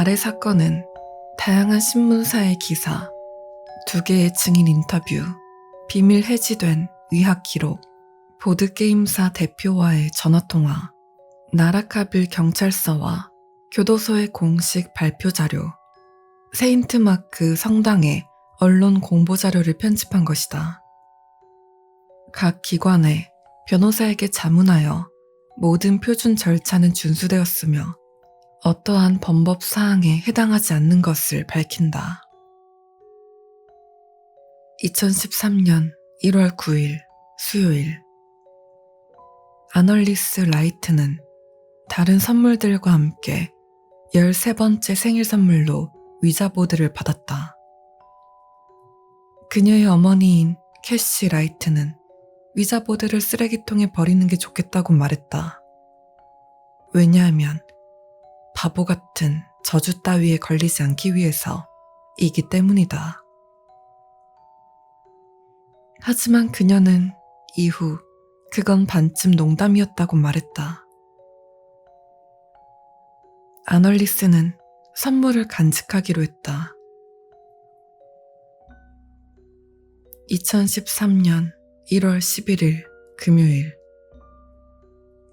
아래 사건은 다양한 신문사의 기사, 2개의 증인 인터뷰, 비밀 해지된 위학 기록, 보드게임사 대표와의 전화통화, 나라카빌 경찰서와 교도소의 공식 발표 자료, 세인트마크 성당의 언론 공보 자료를 편집한 것이다. 각 기관에 변호사에게 자문하여 모든 표준 절차는 준수되었으며 어떠한 범법 사항에 해당하지 않는 것을 밝힌다. 2013년 1월 9일 수요일, 아널리스 라이트는 다른 선물들과 함께 13번째 생일 선물로 위자보드를 받았다. 그녀의 어머니인 캐시 라이트는 위자보드를 쓰레기통에 버리는 게 좋겠다고 말했다. 왜냐하면 바보 같은 저주 따위에 걸리지 않기 위해서이기 때문이다. 하지만 그녀는 이후 그건 반쯤 농담이었다고 말했다. 아널리스는 선물을 간직하기로 했다. 2013년 1월 11일 금요일,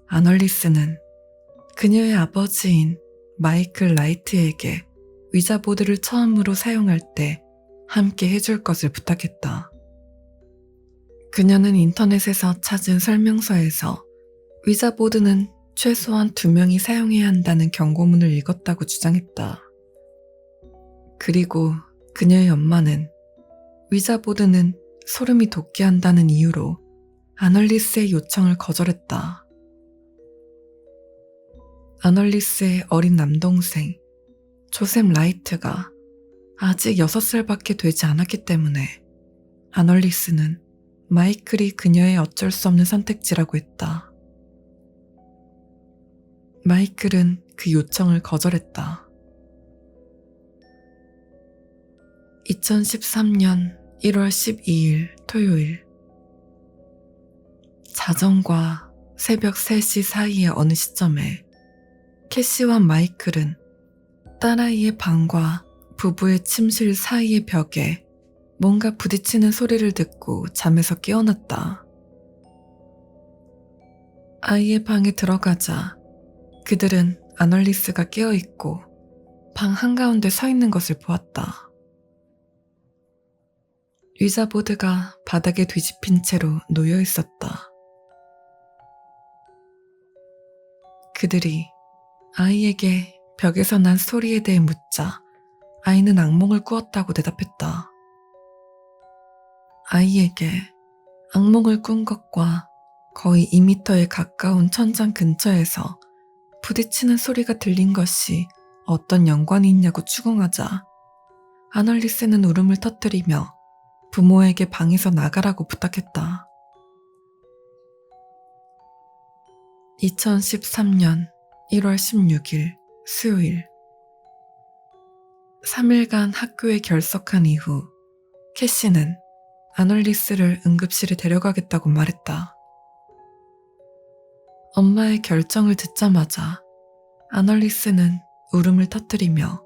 아널리스는 그녀의 아버지인 마이클 라이트에게 위자보드를 처음으로 사용할 때 함께 해줄 것을 부탁했다. 그녀는 인터넷에서 찾은 설명서에서 위자보드는 최소한 2명이 사용해야 한다는 경고문을 읽었다고 주장했다. 그리고 그녀의 엄마는 위자보드는 소름이 돋게 한다는 이유로 아널리스의 요청을 거절했다. 아널리스의 어린 남동생 조셉 라이트가 아직 6살밖에 되지 않았기 때문에 아널리스는 마이클이 그녀의 어쩔 수 없는 선택지라고 했다. 마이클은 그 요청을 거절했다. 2013년 1월 12일 토요일, 자정과 새벽 3시 사이의 어느 시점에 캐시와 마이클은 딸아이의 방과 부부의 침실 사이의 벽에 뭔가 부딪히는 소리를 듣고 잠에서 깨어났다. 아이의 방에 들어가자 그들은 아널리스가 깨어있고 방 한가운데 서 있는 것을 보았다. 위자보드가 바닥에 뒤집힌 채로 놓여 있었다. 그들이 아이에게 벽에서 난 소리에 대해 묻자 아이는 악몽을 꾸었다고 대답했다. 아이에게 악몽을 꾼 것과 거의 2미터에 가까운 천장 근처에서 부딪히는 소리가 들린 것이 어떤 연관이 있냐고 추궁하자 아널리스는 울음을 터뜨리며 부모에게 방에서 나가라고 부탁했다. 2013년 1월 16일 수요일, 3일간 학교에 결석한 이후 캐시는 아널리스를 응급실에 데려가겠다고 말했다. 엄마의 결정을 듣자마자 아널리스는 울음을 터뜨리며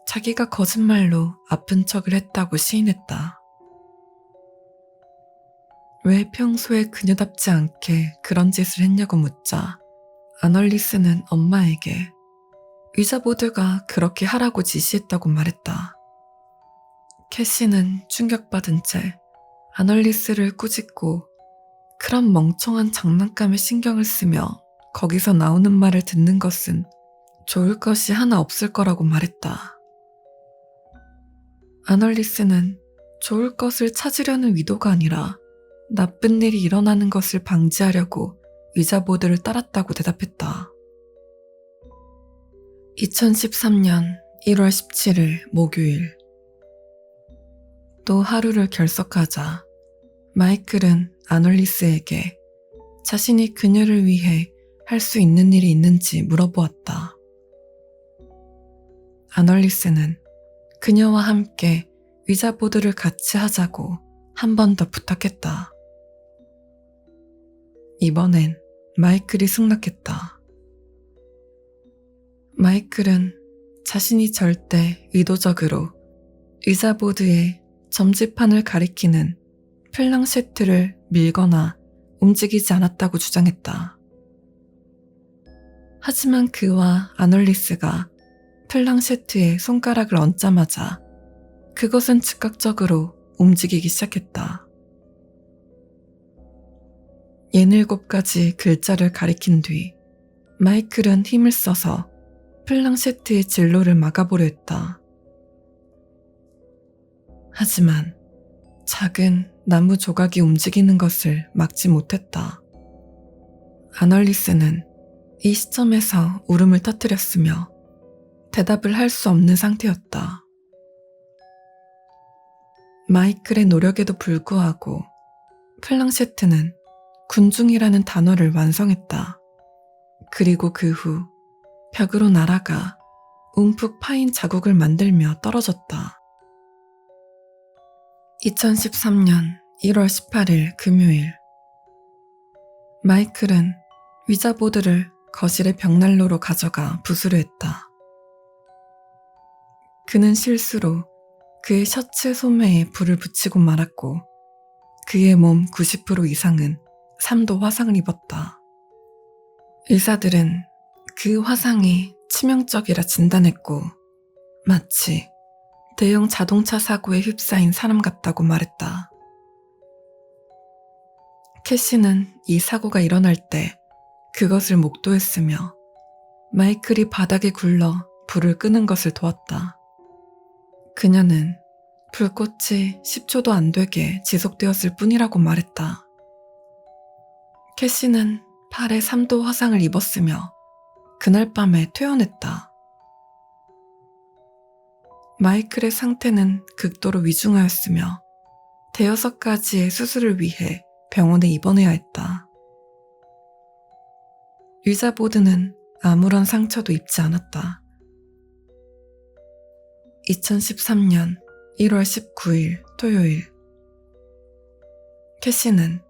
자기가 거짓말로 아픈 척을 했다고 시인했다. 왜 평소에 그녀답지 않게 그런 짓을 했냐고 묻자 아널리스는 엄마에게 위자보드가 그렇게 하라고 지시했다고 말했다. 캐시는 충격받은 채 아널리스를 꾸짖고 그런 멍청한 장난감에 신경을 쓰며 거기서 나오는 말을 듣는 것은 좋을 것이 하나 없을 거라고 말했다. 아널리스는 좋을 것을 찾으려는 의도가 아니라 나쁜 일이 일어나는 것을 방지하려고 위자보드를 따랐다고 대답했다. 2013년 1월 17일 목요일, 또 하루를 결석하자 마이클은 아널리스에게 자신이 그녀를 위해 할 수 있는 일이 있는지 물어보았다. 아널리스는 그녀와 함께 위자보드를 같이 하자고 한 번 더 부탁했다. 이번엔 마이클이 승낙했다. 마이클은 자신이 절대 의도적으로 의자보드에 점지판을 가리키는 플랑셰트를 밀거나 움직이지 않았다고 주장했다. 하지만 그와 아널리스가 플랑셰트에 손가락을 얹자마자 그것은 즉각적으로 움직이기 시작했다. 67가지 글자를 가리킨 뒤 마이클은 힘을 써서 플랑셰트의 진로를 막아보려 했다. 하지만 작은 나무 조각이 움직이는 것을 막지 못했다. 아널리스는 이 시점에서 울음을 터뜨렸으며 대답을 할 수 없는 상태였다. 마이클의 노력에도 불구하고 플랑셰트는 군중이라는 단어를 완성했다. 그리고 그 후 벽으로 날아가 움푹 파인 자국을 만들며 떨어졌다. 2013년 1월 18일 금요일, 마이클은 위자보드를 거실의 벽난로로 가져가 붓으로 했다. 그는 실수로 그의 셔츠 소매에 불을 붙이고 말았고 그의 몸 90% 이상은 3도 화상을 입었다. 의사들은 그 화상이 치명적이라 진단했고 마치 대형 자동차 사고에 휩싸인 사람 같다고 말했다. 캐시는 이 사고가 일어날 때 그것을 목도했으며 마이클이 바닥에 굴러 불을 끄는 것을 도왔다. 그녀는 불꽃이 10초도 안 되게 지속되었을 뿐이라고 말했다. 캐시는 팔에 3도 화상을 입었으며 그날 밤에 퇴원했다. 마이클의 상태는 극도로 위중하였으며 대여섯 가지의 수술을 위해 병원에 입원해야 했다. 의자보드는 아무런 상처도 입지 않았다. 2013년 1월 19일 토요일, 캐시는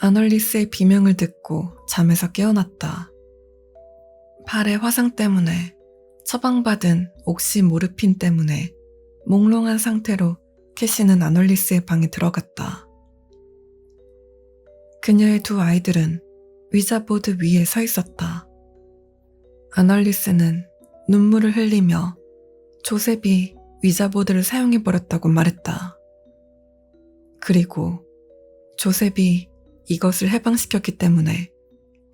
아널리스의 비명을 듣고 잠에서 깨어났다. 팔의 화상 때문에 처방받은 옥시모르핀 때문에 몽롱한 상태로 캐시는 아널리스의 방에 들어갔다. 그녀의 두 아이들은 위자보드 위에 서 있었다. 아널리스는 눈물을 흘리며 조셉이 위자보드를 사용해버렸다고 말했다. 그리고 조셉이 이것을 해방시켰기 때문에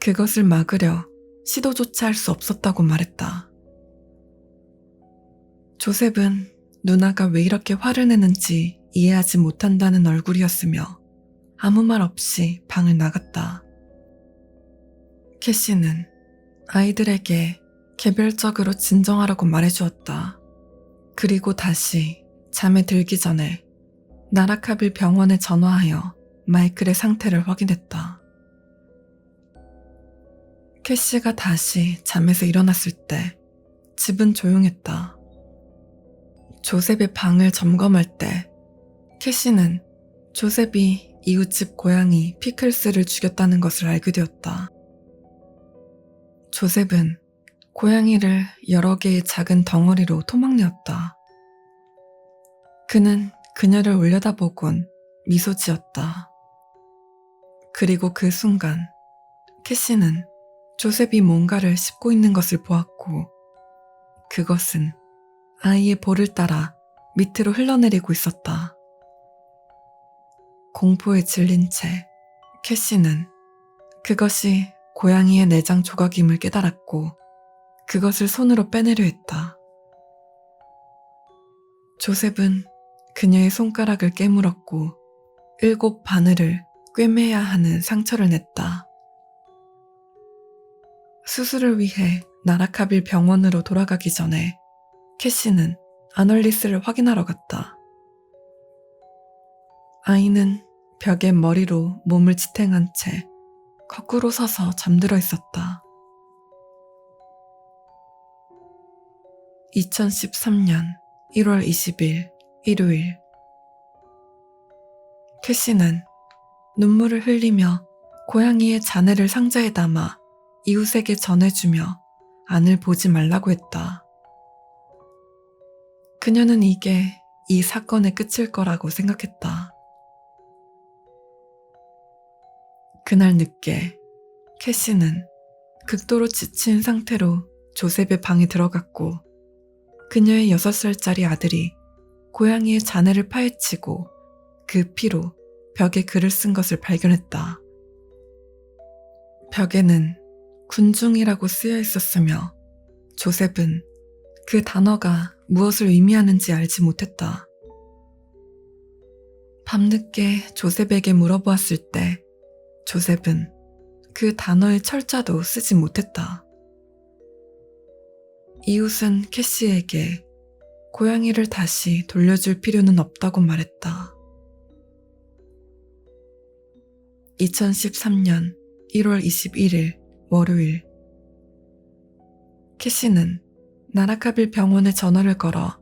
그것을 막으려 시도조차 할 수 없었다고 말했다. 조셉은 누나가 왜 이렇게 화를 내는지 이해하지 못한다는 얼굴이었으며 아무 말 없이 방을 나갔다. 캐시는 아이들에게 개별적으로 진정하라고 말해주었다. 그리고 다시 잠에 들기 전에 나라카빌 병원에 전화하여 마이클의 상태를 확인했다. 캐시가 다시 잠에서 일어났을 때 집은 조용했다. 조셉의 방을 점검할 때 캐시는 조셉이 이웃집 고양이 피클스를 죽였다는 것을 알게 되었다. 조셉은 고양이를 여러 개의 작은 덩어리로 토막내었다. 그는 그녀를 올려다보곤 미소 지었다. 그리고 그 순간 캐시는 조셉이 뭔가를 씹고 있는 것을 보았고 그것은 아이의 볼을 따라 밑으로 흘러내리고 있었다. 공포에 질린 채 캐시는 그것이 고양이의 내장 조각임을 깨달았고 그것을 손으로 빼내려 했다. 조셉은 그녀의 손가락을 깨물었고 7 바늘을 꿰매야 하는 상처를 냈다. 수술을 위해 나라카빌 병원으로 돌아가기 전에 캐시는 아널리스를 확인하러 갔다. 아이는 벽에 머리로 몸을 지탱한 채 거꾸로 서서 잠들어 있었다. 2013년 1월 20일 일요일, 캐시는 눈물을 흘리며 고양이의 잔해를 상자에 담아 이웃에게 전해주며 안을 보지 말라고 했다. 그녀는 이게 이 사건의 끝일 거라고 생각했다. 그날 늦게 캐시는 극도로 지친 상태로 조셉의 방에 들어갔고 그녀의 6살짜리 아들이 고양이의 잔해를 파헤치고 그 피로 벽에 글을 쓴 것을 발견했다. 벽에는 군중이라고 쓰여 있었으며 조셉은 그 단어가 무엇을 의미하는지 알지 못했다. 밤늦게 조셉에게 물어보았을 때 조셉은 그 단어의 철자도 쓰지 못했다. 이웃은 캐시에게 고양이를 다시 돌려줄 필요는 없다고 말했다. 2013년 1월 21일 월요일 캐시는 나라카빌 병원에 전화를 걸어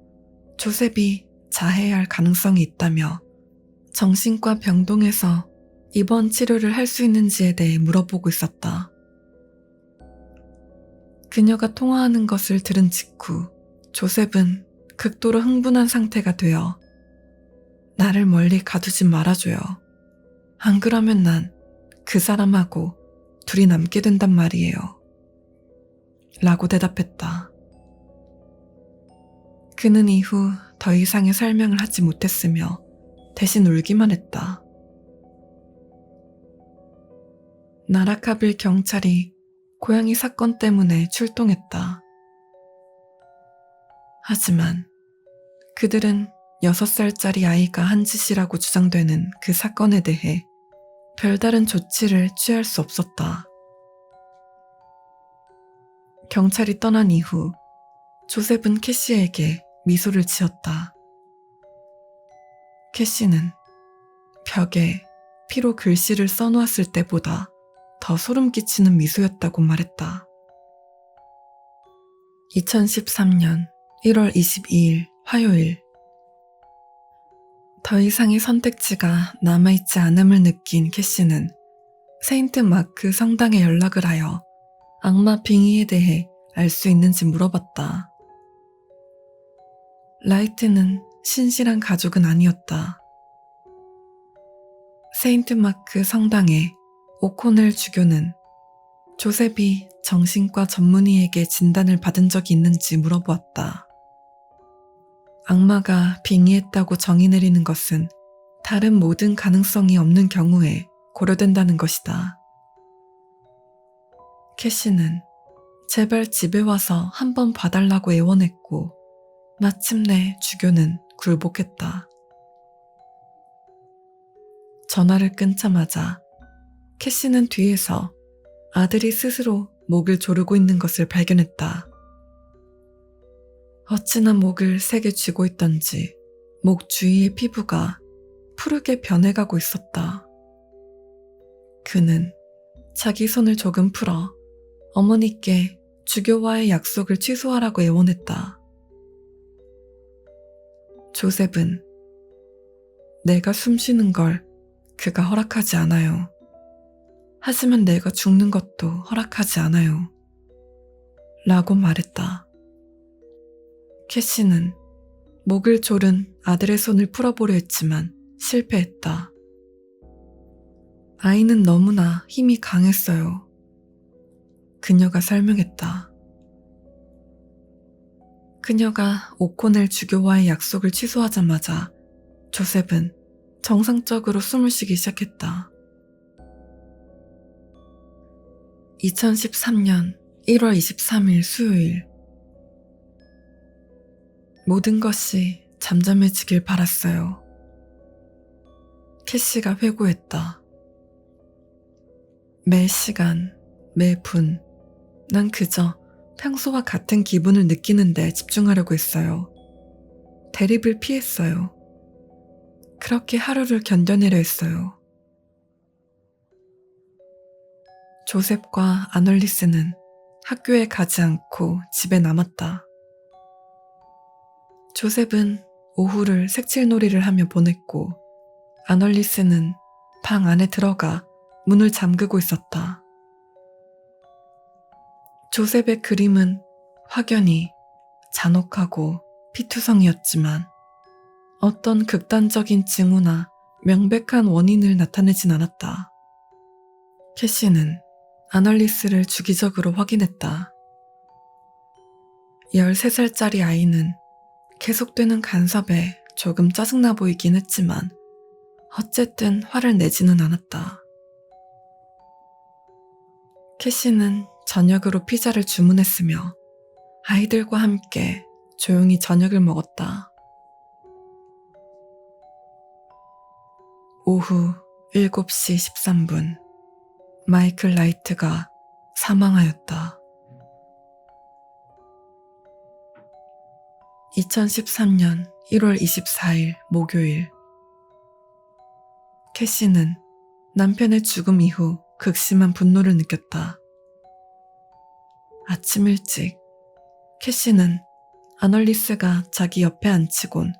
조셉이 자해해야 할 가능성이 있다며 정신과 병동에서 입원 치료를 할 수 있는지에 대해 물어보고 있었다. 그녀가 통화하는 것을 들은 직후 조셉은 극도로 흥분한 상태가 되어 나를 멀리 가두지 말아줘요. 안 그러면 난 그 사람하고 둘이 남게 된단 말이에요. 라고 대답했다. 그는 이후 더 이상의 설명을 하지 못했으며 대신 울기만 했다. 나라카빌 경찰이 고양이 사건 때문에 출동했다. 하지만 그들은 6살짜리 아이가 한 짓이라고 주장되는 그 사건에 대해 별다른 조치를 취할 수 없었다. 경찰이 떠난 이후 조셉은 캐시에게 미소를 지었다. 캐시는 벽에 피로 글씨를 써놓았을 때보다 더 소름 끼치는 미소였다고 말했다. 2013년 1월 22일 화요일 더 이상의 선택지가 남아있지 않음을 느낀 캐시는 세인트 마크 성당에 연락을 하여 악마 빙의에 대해 알 수 있는지 물어봤다. 라이트는 신실한 가족은 아니었다. 세인트 마크 성당의 오코넬 주교는 조셉이 정신과 전문의에게 진단을 받은 적이 있는지 물어보았다. 악마가 빙의했다고 정의 내리는 것은 다른 모든 가능성이 없는 경우에 고려된다는 것이다. 캐시는 제발 집에 와서 한번 봐달라고 애원했고 마침내 주교는 굴복했다. 전화를 끊자마자 캐시는 뒤에서 아들이 스스로 목을 조르고 있는 것을 발견했다. 어찌나 목을 세게 쥐고 있던지 목 주위의 피부가 푸르게 변해가고 있었다. 그는 자기 손을 조금 풀어 어머니께 주교와의 약속을 취소하라고 애원했다. 조셉은 내가 숨쉬는 걸 그가 허락하지 않아요. 하지만 내가 죽는 것도 허락하지 않아요. 라고 말했다. 캐시는 목을 조른 아들의 손을 풀어보려 했지만 실패했다. 아이는 너무나 힘이 강했어요. 그녀가 설명했다. 그녀가 오코넬 주교와의 약속을 취소하자마자 조셉은 정상적으로 숨을 쉬기 시작했다. 2013년 1월 23일 수요일 모든 것이 잠잠해지길 바랐어요. 캐시가 회고했다. 매 시간, 매 분, 난 그저 평소와 같은 기분을 느끼는데 집중하려고 했어요. 대립을 피했어요. 그렇게 하루를 견뎌내려 했어요. 조셉과 아널리스는 학교에 가지 않고 집에 남았다. 조셉은 오후를 색칠놀이를 하며 보냈고 아널리스는 방 안에 들어가 문을 잠그고 있었다. 조셉의 그림은 확연히 잔혹하고 피투성이었지만 어떤 극단적인 징후나 명백한 원인을 나타내진 않았다. 캐시는 아널리스를 주기적으로 확인했다. 13살짜리 아이는 계속되는 간섭에 조금 짜증나 보이긴 했지만 어쨌든 화를 내지는 않았다. 캐시는 저녁으로 피자를 주문했으며 아이들과 함께 조용히 저녁을 먹었다. 오후 7시 13분, 마이클 라이트가 사망하였다. 2013년 1월 24일 목요일, 캐시는 남편의 죽음 이후 극심한 분노를 느꼈다. 아침 일찍 캐시는 아널리스가 자기 옆에 앉히곤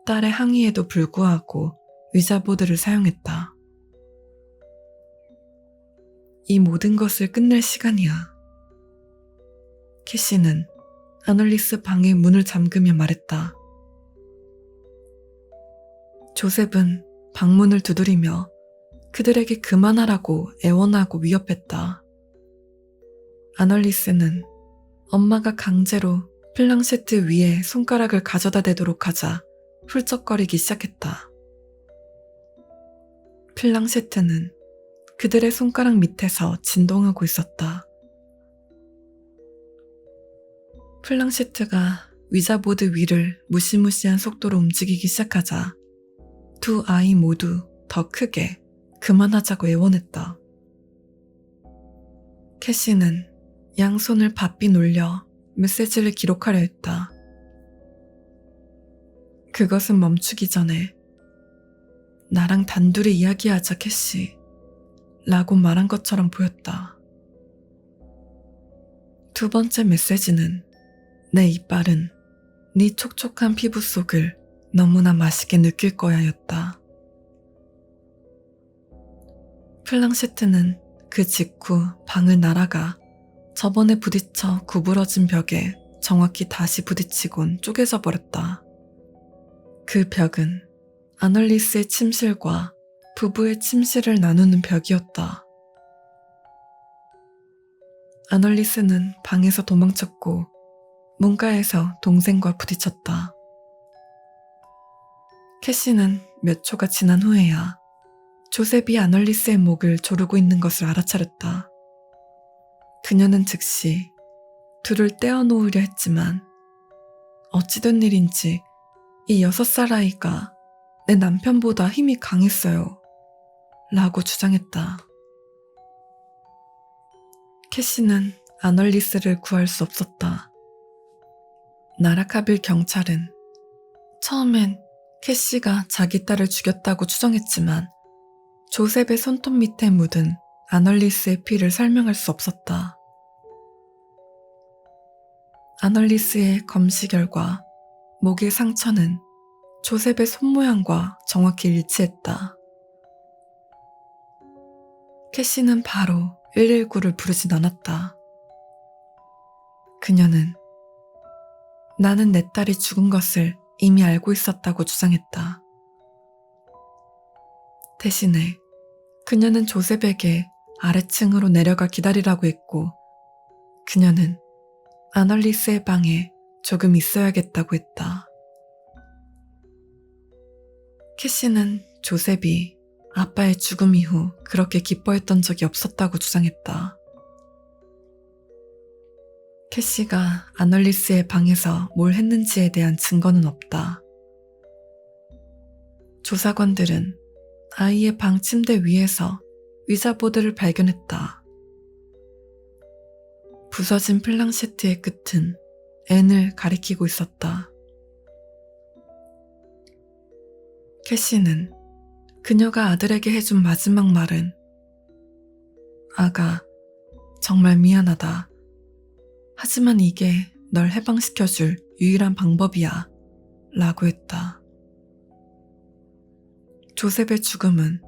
딸의 항의에도 불구하고 의자보드를 사용했다. 이 모든 것을 끝낼 시간이야. 캐시는 아널리스 방의 문을 잠그며 말했다. 조셉은 방문을 두드리며 그들에게 그만하라고 애원하고 위협했다. 아널리스는 엄마가 강제로 플랑셰트 위에 손가락을 가져다 대도록 하자 훌쩍거리기 시작했다. 플랑셰트는 그들의 손가락 밑에서 진동하고 있었다. 플랑셰트가 위자보드 위를 무시무시한 속도로 움직이기 시작하자 두 아이 모두 더 크게 그만하자고 애원했다. 캐시는 양손을 바삐 놀려 메시지를 기록하려 했다. 그것은 멈추기 전에 나랑 단둘이 이야기하자 캐시 라고 말한 것처럼 보였다. 두 번째 메시지는 내 이빨은 네 촉촉한 피부 속을 너무나 맛있게 느낄 거야 였다. 플랑셰트는 그 직후 방을 날아가 저번에 부딪혀 구부러진 벽에 정확히 다시 부딪히곤 쪼개져 버렸다. 그 벽은 아널리스의 침실과 부부의 침실을 나누는 벽이었다. 아널리스는 방에서 도망쳤고 문가에서 동생과 부딪혔다. 캐시는 몇 초가 지난 후에야 조셉이 아널리스의 목을 조르고 있는 것을 알아차렸다. 그녀는 즉시 둘을 떼어놓으려 했지만 어찌된 일인지 이 6살 아이가 내 남편보다 힘이 강했어요 라고 주장했다. 캐시는 아널리스를 구할 수 없었다. 나라카빌 경찰은 처음엔 캐시가 자기 딸을 죽였다고 추정했지만 조셉의 손톱 밑에 묻은 아널리스의 피를 설명할 수 없었다. 아널리스의 검시 결과 목의 상처는 조셉의 손모양과 정확히 일치했다. 캐시는 바로 119를 부르진 않았다. 그녀는 나는 내 딸이 죽은 것을 이미 알고 있었다고 주장했다. 대신에 그녀는 조셉에게 아래층으로 내려가 기다리라고 했고 그녀는 아널리스의 방에 조금 있어야겠다고 했다. 캐시는 조셉이 아빠의 죽음 이후 그렇게 기뻐했던 적이 없었다고 주장했다. 캐시가 아널리스의 방에서 뭘 했는지에 대한 증거는 없다. 조사관들은 아이의 방 침대 위에서 위자보드를 발견했다. 부서진 플랑셰트의 끝은 N을 가리키고 있었다. 캐시는 그녀가 아들에게 해준 마지막 말은 아가, 정말 미안하다. 하지만 이게 널 해방시켜줄 유일한 방법이야 라고 했다. 조셉의 죽음은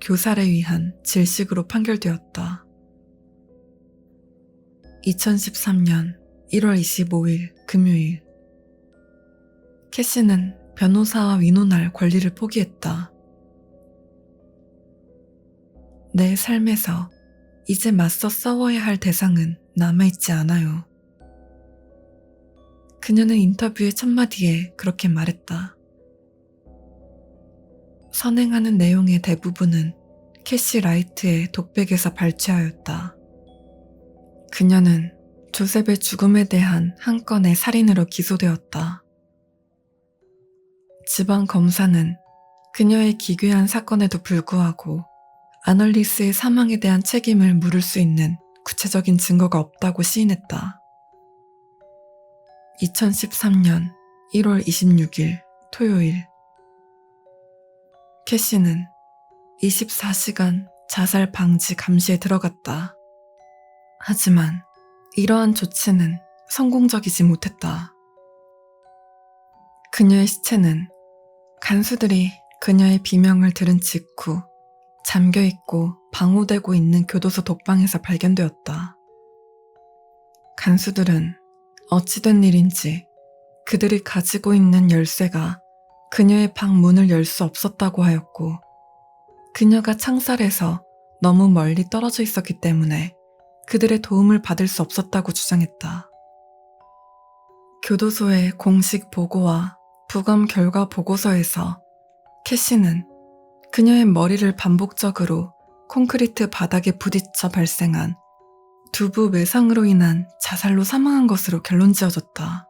교살에 의한 질식으로 판결되었다. 2013년 1월 25일 금요일 캐시는 변호사와 위논할 권리를 포기했다. 내 삶에서 이제 맞서 싸워야 할 대상은 남아있지 않아요. 그녀는 인터뷰의 첫마디에 그렇게 말했다. 선행하는 내용의 대부분은 캐시 라이트의 독백에서 발췌하였다. 그녀는 조셉의 죽음에 대한 한 건의 살인으로 기소되었다. 지방 검사는 그녀의 기괴한 사건에도 불구하고 아널리스의 사망에 대한 책임을 물을 수 있는 구체적인 증거가 없다고 시인했다. 2013년 1월 26일 토요일, 캐시는 24시간 자살 방지 감시에 들어갔다. 하지만 이러한 조치는 성공적이지 못했다. 그녀의 시체는 간수들이 그녀의 비명을 들은 직후 잠겨있고 방호되고 있는 교도소 독방에서 발견되었다. 간수들은 어찌된 일인지 그들이 가지고 있는 열쇠가 그녀의 방 문을 열 수 없었다고 하였고, 그녀가 창살에서 너무 멀리 떨어져 있었기 때문에 그들의 도움을 받을 수 없었다고 주장했다. 교도소의 공식 보고와 부검 결과 보고서에서 캐시는 그녀의 머리를 반복적으로 콘크리트 바닥에 부딪혀 발생한 두부 외상으로 인한 자살로 사망한 것으로 결론지어졌다.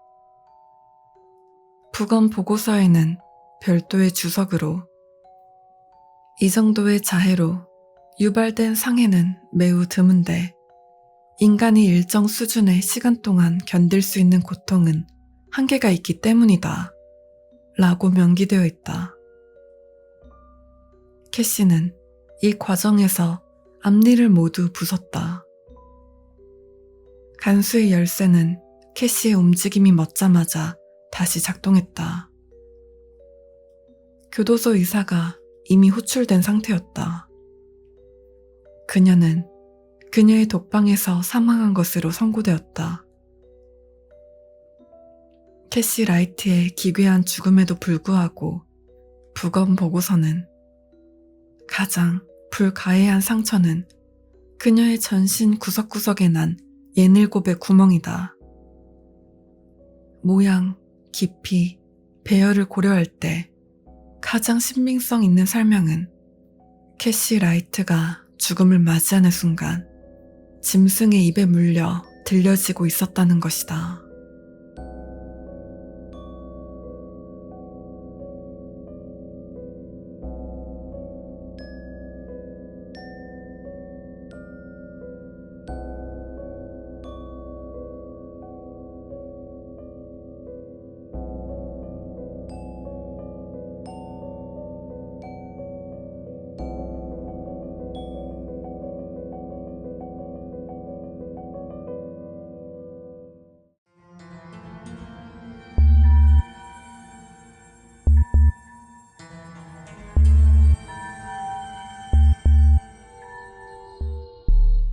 부검 보고서에는 별도의 주석으로 이 정도의 자해로 유발된 상해는 매우 드문데 인간이 일정 수준의 시간 동안 견딜 수 있는 고통은 한계가 있기 때문이다 라고 명기되어 있다. 캐시는 이 과정에서 앞니를 모두 부쉈다. 간수의 열쇠는 캐시의 움직임이 멎자마자 다시 작동했다. 교도소 의사가 이미 호출된 상태였다. 그녀는 그녀의 독방에서 사망한 것으로 선고되었다. 캐시 라이트의 기괴한 죽음에도 불구하고 부검 보고서는 가장 불가해한 상처는 그녀의 전신 구석구석에 난 예닐곱의 구멍이다. 모양, 깊이, 배열을 고려할 때 가장 신빙성 있는 설명은 캐시 라이트가 죽음을 맞이하는 순간 짐승의 입에 물려 들려지고 있었다는 것이다.